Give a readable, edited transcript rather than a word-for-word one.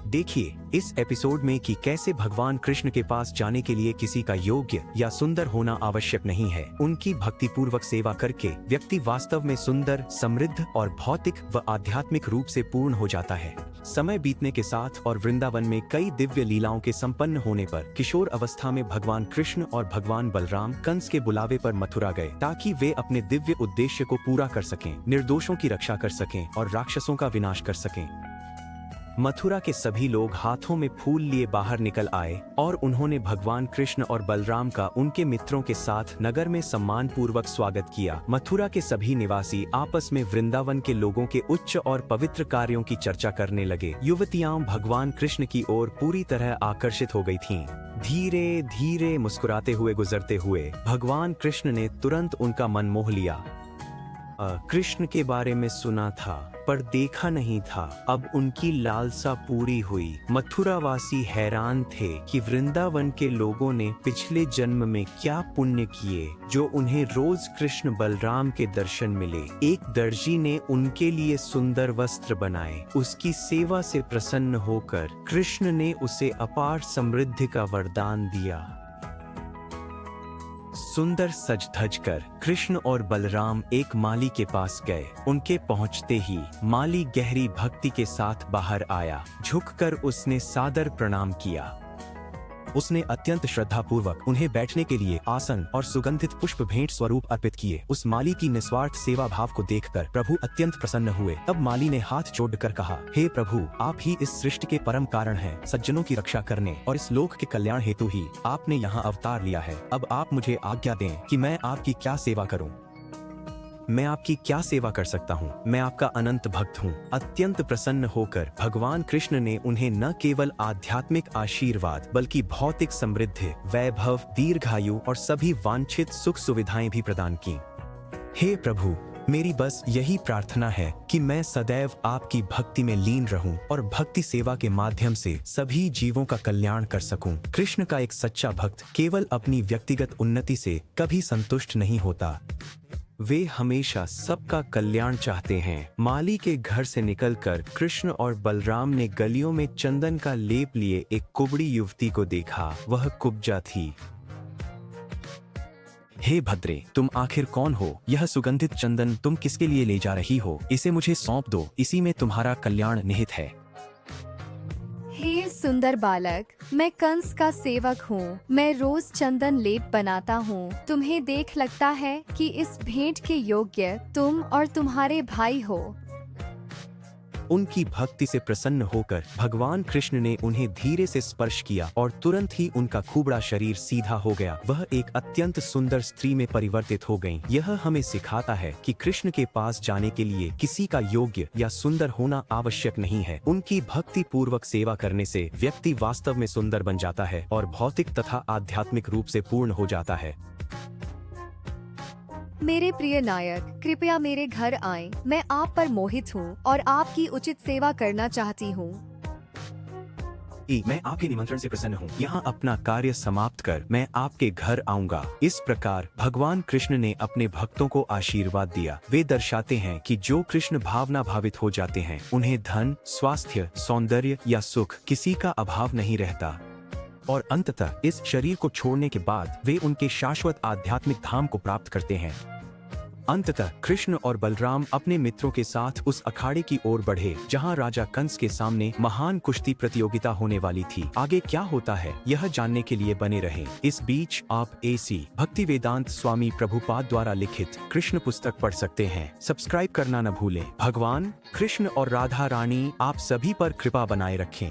देखिए इस एपिसोड में कि कैसे भगवान कृष्ण के पास जाने के लिए किसी का योग्य या सुंदर होना आवश्यक नहीं है। उनकी भक्ति पूर्वक सेवा करके व्यक्ति वास्तव में सुंदर, समृद्ध और भौतिक व आध्यात्मिक रूप से पूर्ण हो जाता है। समय बीतने के साथ और वृंदावन में कई दिव्य लीलाओं के संपन्न होने पर किशोर अवस्था में भगवान कृष्ण और भगवान बलराम कंस के बुलावे पर मथुरा गए ताकि वे अपने दिव्य उद्देश्य को पूरा कर सकें, निर्दोषों की रक्षा कर सकें और राक्षसों का विनाश कर सकें। मथुरा के सभी लोग हाथों में फूल लिए बाहर निकल आए और उन्होंने भगवान कृष्ण और बलराम का उनके मित्रों के साथ नगर में सम्मान पूर्वक स्वागत किया। मथुरा के सभी निवासी आपस में वृंदावन के लोगों के उच्च और पवित्र कार्यों की चर्चा करने लगे। युवतियां भगवान कृष्ण की ओर पूरी तरह आकर्षित हो गई थीं। धीरे धीरे मुस्कुराते हुए गुजरते हुए भगवान कृष्ण ने तुरंत उनका मन मोह लिया। कृष्ण के बारे में सुना था पर देखा नहीं था। अब उनकी लालसा पूरी हुई। मथुरावासी हैरान थे कि वृंदावन के लोगों ने पिछले जन्म में क्या पुण्य किए जो उन्हें रोज कृष्ण बलराम के दर्शन मिले। एक दर्जी ने उनके लिए सुंदर वस्त्र बनाए। उसकी सेवा से प्रसन्न होकर कृष्ण ने उसे अपार समृद्धि का वरदान दिया। सुंदर सज धज कर कृष्ण और बलराम एक माली के पास गए। उनके पहुंचते ही माली गहरी भक्ति के साथ बाहर आया। झुककर उसने सादर प्रणाम किया। उसने अत्यंत श्रद्धापूर्वक उन्हें बैठने के लिए आसन और सुगंधित पुष्प भेंट स्वरूप अर्पित किए। उस माली की निस्वार्थ सेवा भाव को देखकर प्रभु अत्यंत प्रसन्न हुए। तब माली ने हाथ जोड़कर कहा, हे प्रभु, आप ही इस सृष्टि के परम कारण हैं। सज्जनों की रक्षा करने और इस लोक के कल्याण हेतु ही आपने यहाँ अवतार लिया है। अब आप मुझे आज्ञा दें कि मैं आपकी क्या सेवा करूँ। मैं आपकी क्या सेवा कर सकता हूँ? मैं आपका अनंत भक्त हूँ। अत्यंत प्रसन्न होकर भगवान कृष्ण ने उन्हें न केवल आध्यात्मिक आशीर्वाद बल्कि भौतिक समृद्धि, वैभव, दीर्घायु और सभी वांछित सुख सुविधाएं भी प्रदान की। हे प्रभु, मेरी बस यही प्रार्थना है कि मैं सदैव आपकी भक्ति में लीन रहूं और भक्ति सेवा के माध्यम से सभी जीवों का कल्याण कर सकूं। कृष्ण का एक सच्चा भक्त केवल अपनी व्यक्तिगत उन्नति से कभी संतुष्ट नहीं होता। वे हमेशा सबका कल्याण चाहते हैं। माली के घर से निकलकर कृष्ण और बलराम ने गलियों में चंदन का लेप लिए एक कुबड़ी युवती को देखा। वह कुब्जा थी। हे भद्रे, तुम आखिर कौन हो? यह सुगंधित चंदन तुम किसके लिए ले जा रही हो? इसे मुझे सौंप दो, इसी में तुम्हारा कल्याण निहित है। हे सुंदर बालक, मैं कंस का सेवक हूँ। मैं रोज चंदन लेप बनाता हूँ। तुम्हें देख लगता है कि इस भेंट के योग्य तुम और तुम्हारे भाई हो। उनकी भक्ति से प्रसन्न होकर भगवान कृष्ण ने उन्हें धीरे से स्पर्श किया और तुरंत ही उनका खुबड़ा शरीर सीधा हो गया। वह एक अत्यंत सुंदर स्त्री में परिवर्तित हो गईं। यह हमें सिखाता है कि कृष्ण के पास जाने के लिए किसी का योग्य या सुंदर होना आवश्यक नहीं है। उनकी भक्ति पूर्वक सेवा करने से व्यक्ति वास्तव में सुंदर बन जाता है और भौतिक तथा आध्यात्मिक रूप से पूर्ण हो जाता है। मेरे प्रिय नायक, कृपया मेरे घर आएं। मैं आप पर मोहित हूँ और आपकी उचित सेवा करना चाहती हूँ। मैं आपके निमंत्रण से प्रसन्न हूँ। यहाँ अपना कार्य समाप्त कर मैं आपके घर आऊँगा। इस प्रकार भगवान कृष्ण ने अपने भक्तों को आशीर्वाद दिया। वे दर्शाते हैं कि जो कृष्ण भावना भावित हो जाते हैं उन्हें धन, स्वास्थ्य, सौंदर्य या सुख किसी का अभाव नहीं रहता और अंततः इस शरीर को छोड़ने के बाद वे उनके शाश्वत आध्यात्मिक धाम को प्राप्त करते हैं। अंततः कृष्ण और बलराम अपने मित्रों के साथ उस अखाड़े की ओर बढ़े जहां राजा कंस के सामने महान कुश्ती प्रतियोगिता होने वाली थी। आगे क्या होता है यह जानने के लिए बने रहें। इस बीच आप AC भक्ति वेदांत स्वामी प्रभुपाद द्वारा लिखित कृष्ण पुस्तक पढ़ सकते हैं। सब्सक्राइब करना न भूलें। भगवान कृष्ण और राधा रानी आप सभी पर कृपा बनाए रखें।